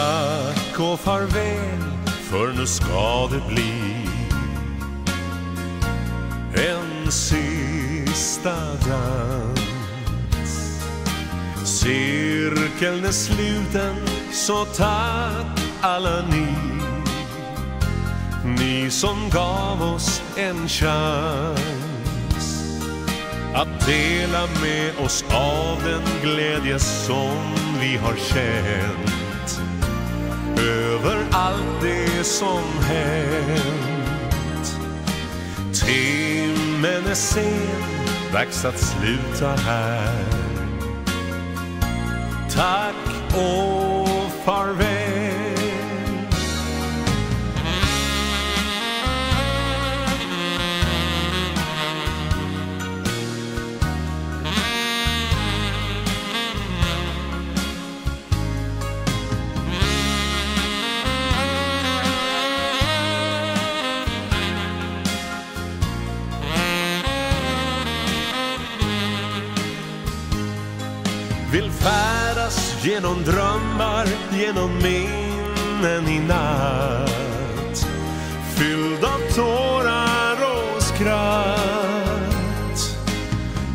Tack och farväl, för nu ska det bli en sista dans. Cirkeln är sluten, så tack alla ni som gav oss en chans att dela med oss av den glädje som vi har känt över allt det som hänt. Timmen är sen, dags att sluta här. Tack och farväl. Vill färdas genom drömmar, genom minnen i natt, fylld av tårar och skratt.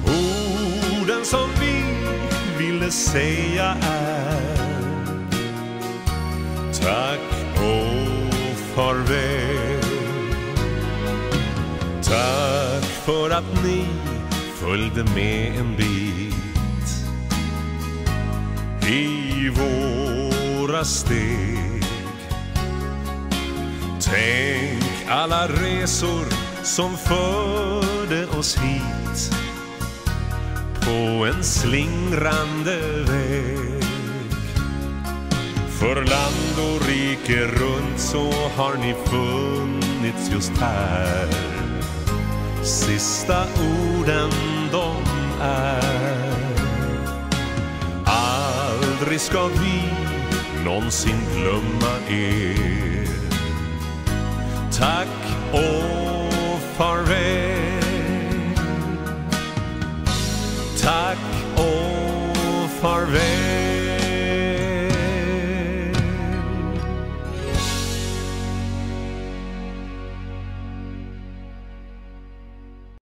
Orden som vi ville säga är tack och farväl. Tack för att ni följde med en bit i våra steg. Tänk alla resor som förde oss hit på en slingrande väg. För land och rike runt så har ni funnits just här. Sista orden de är. Aldrig ska vi någonsin glömma er. Tack och farväl.